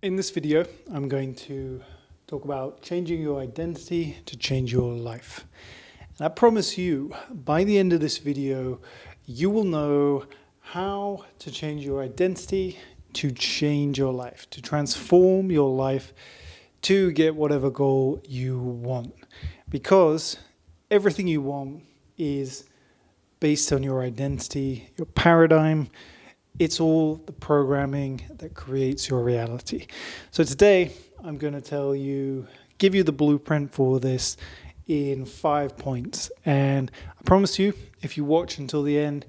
In this video, I'm going to talk about changing your identity to change your life. And I promise you, by the end of this video, you will know how to change your identity to change your life, to transform your life to get whatever goal you want. Because everything you want is based on your identity, your paradigm. It's all the programming that creates your reality. So today, I'm going to give you the blueprint for this in 5 points. And I promise you, if you watch until the end,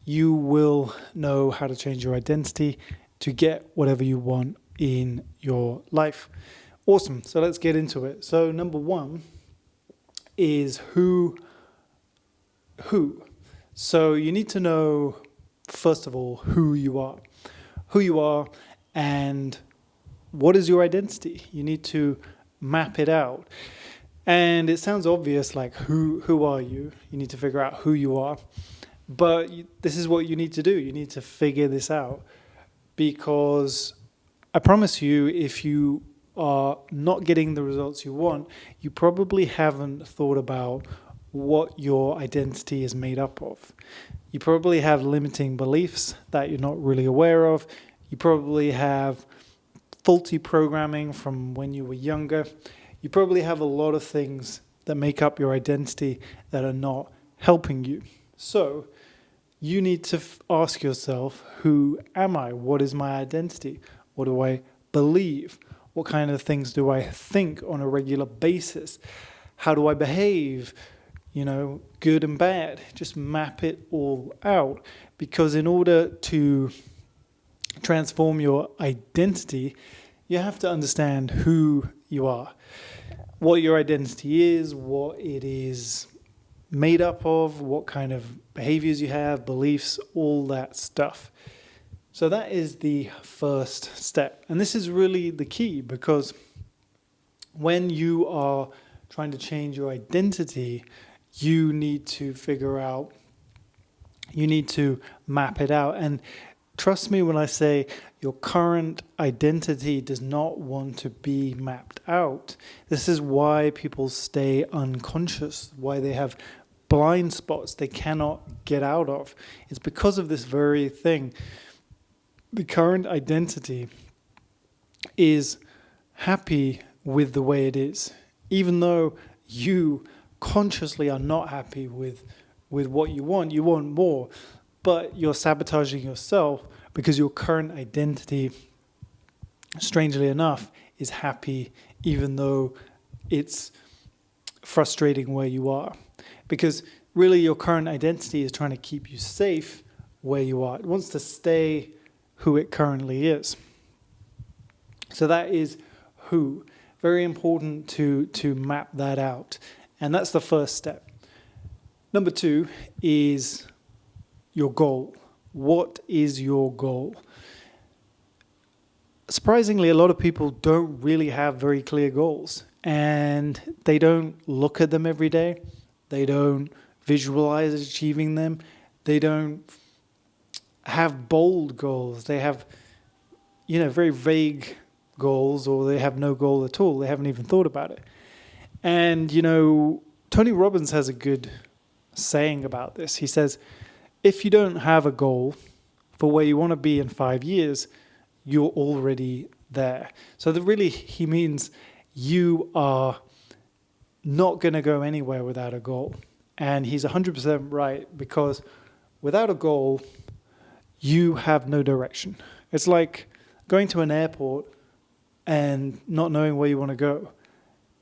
you will know how to change your identity to get whatever you want in your life. Awesome. So let's get into it. So number one is who. So you need to know, first of all, who you are and what is your identity. You need to map it out. And it sounds obvious, like who are you? You need to figure out who you are. But this is what you need to do. You need to figure this out, because I promise you, if you are not getting the results you want, you probably haven't thought about what your identity is made up of. You probably have limiting beliefs that you're not really aware of. You probably have faulty programming from when you were younger. You probably have a lot of things that make up your identity that are not helping you. So you need to ask yourself, who am I? What is my identity? What do I believe? What kind of things do I think on a regular basis? How do I behave? Good and bad. Just map it all out. Because in order to transform your identity, you have to understand who you are, what your identity is, what it is made up of, what kind of behaviors you have, beliefs, all that stuff. So that is the first step. And this is really the key, because when you are trying to change your identity, you need to map it out. And trust me when I say your current identity does not want to be mapped out. This is why people stay unconscious, why they have blind spots they cannot get out of. It's because of this very thing. The current identity is happy with the way it is, even though you consciously are not happy with what you want more, but you're sabotaging yourself because your current identity, strangely enough, is happy even though it's frustrating where you are. Because really your current identity is trying to keep you safe where you are. It wants to stay who it currently is. So that is who. Very important to map that out. And that's the first step. Number two is your goal. What is your goal? Surprisingly, a lot of people don't really have very clear goals, and they don't look at them every day. They don't visualize achieving them. They don't have bold goals. They have, very vague goals, or they have no goal at all. They haven't even thought about it. And, Tony Robbins has a good saying about this. He says, if you don't have a goal for where you want to be in 5 years, you're already there. So he means you are not going to go anywhere without a goal. And he's 100% right, because without a goal, you have no direction. It's like going to an airport and not knowing where you want to go,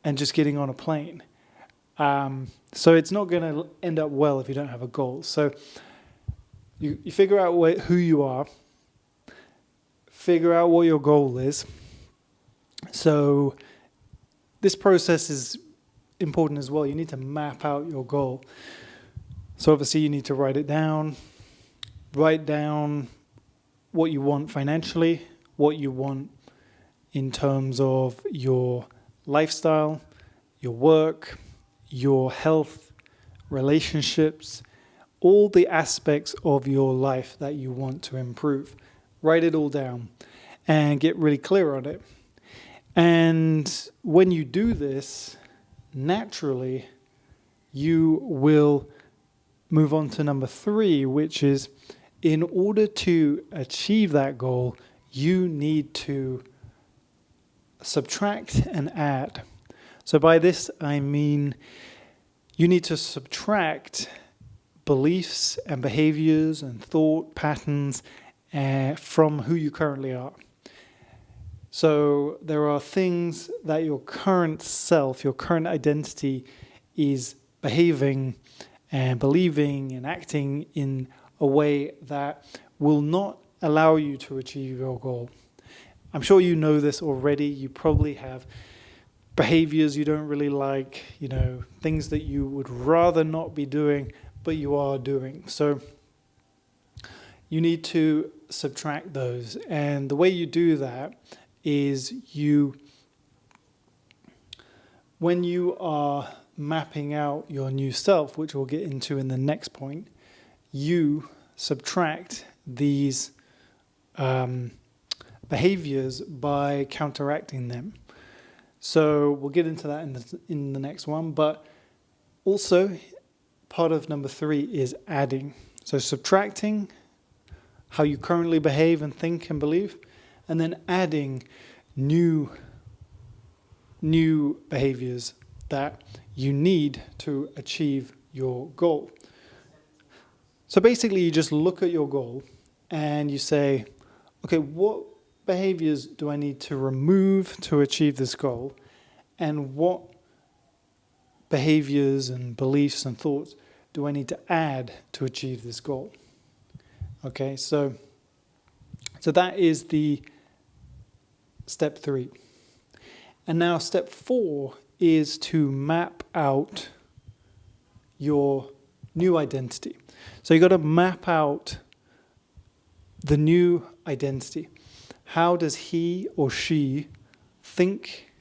and just getting on a plane. So it's not going to end up well if you don't have a goal. So you figure out who you are, figure out what your goal is. So this process is important as well. You need to map out your goal. So obviously you need to write down what you want financially, what you want in terms of your lifestyle, your work, your health, relationships, all the aspects of your life that you want to improve. Write it all down. and get really clear on it. And when you do this, naturally, you will move on to number 3, which is, in order to achieve that goal, you need to subtract and add. So by this, I mean you need to subtract beliefs and behaviors and thought patterns from who you currently are. So there are things that your current self, your current identity is behaving and believing and acting in a way that will not allow you to achieve your goal. I'm sure you know this already. You probably have behaviors you don't really like, things that you would rather not be doing, but you are doing. So you need to subtract those. And the way you do that is when you are mapping out your new self, which we'll get into in the next point, you subtract these behaviors by counteracting them. So we'll get into that in the next one. But also, part of number 3 is adding. So subtracting how you currently behave and think and believe, and then adding new behaviors that you need to achieve your goal. So basically, you just look at your goal and you say, okay, what behaviors do I need to remove to achieve this goal? And what behaviors and beliefs and thoughts do I need to add to achieve this goal? Okay, so that is the step 3. And now step 4 is to map out your new identity. So you've got to map out the new identity. How does he or she think,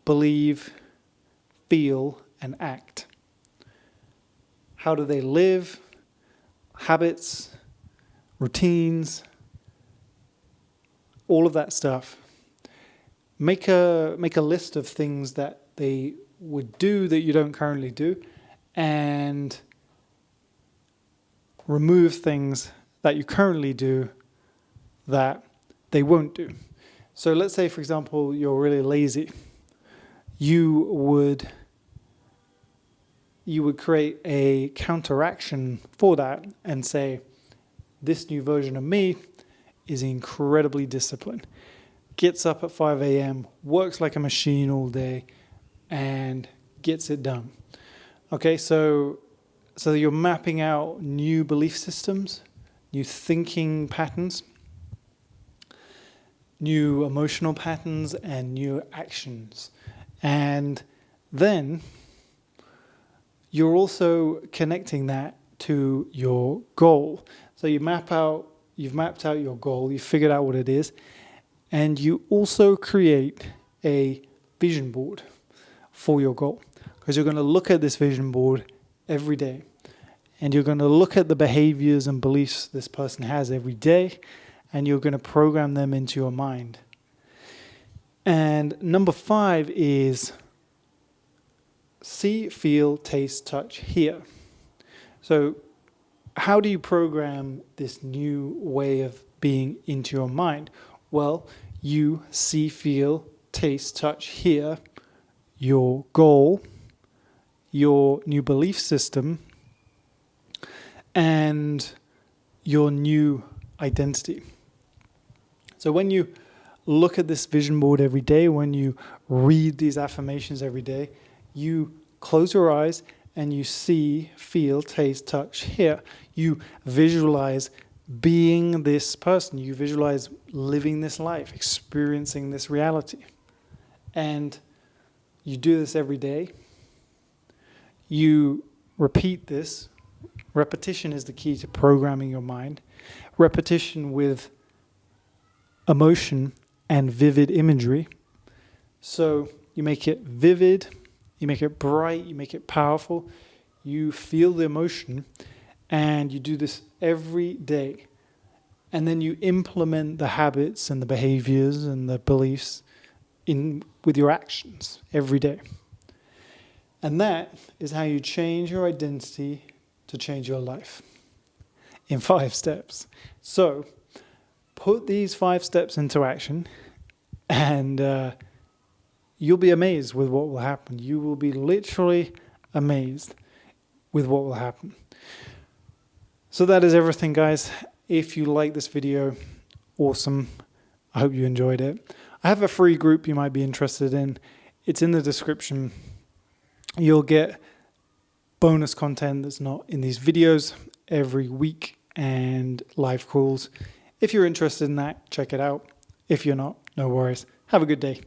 believe, feel, and act? How do they live? Habits, routines, all of that stuff. Make a list of things that they would do that you don't currently do, and remove things that you currently do that they won't do. So let's say, for example, you're really lazy. You would create a counteraction for that and say, this new version of me is incredibly disciplined. Gets up at 5 a.m., works like a machine all day, and gets it done. Okay, so you're mapping out new belief systems, new thinking patterns, new emotional patterns, and new actions. And then you're also connecting that to your goal. So you've mapped out your goal, you've figured out what it is, and you also create a vision board for your goal. Because you're going to look at this vision board every day, and you're going to look at the behaviors and beliefs this person has every day, and you're going to program them into your mind. And number 5 is see, feel, taste, touch, hear. So how do you program this new way of being into your mind? Well, you see, feel, taste, touch, hear your goal, your new belief system, and your new identity. So when you look at this vision board every day, when you read these affirmations every day, you close your eyes and you see, feel, taste, touch, hear. You visualize being this person. You visualize living this life, experiencing this reality. And you do this every day. You repeat this. Repetition is the key to programming your mind. Repetition with emotion and vivid imagery. So you make it vivid, you make it bright, you make it powerful. You feel the emotion, and you do this every day. and then you implement the habits and the behaviors and the beliefs with your actions every day. And that is how you change your identity to change your life in 5 steps. So put these 5 steps into action, and you'll be amazed with what will happen. You will be literally amazed with what will happen. So that is everything, guys. If you like this video, awesome. I hope you enjoyed it. I have a free group you might be interested in. It's in the description. You'll get bonus content that's not in these videos every week and live calls. If you're interested in that, check it out. If you're not, no worries. Have a good day.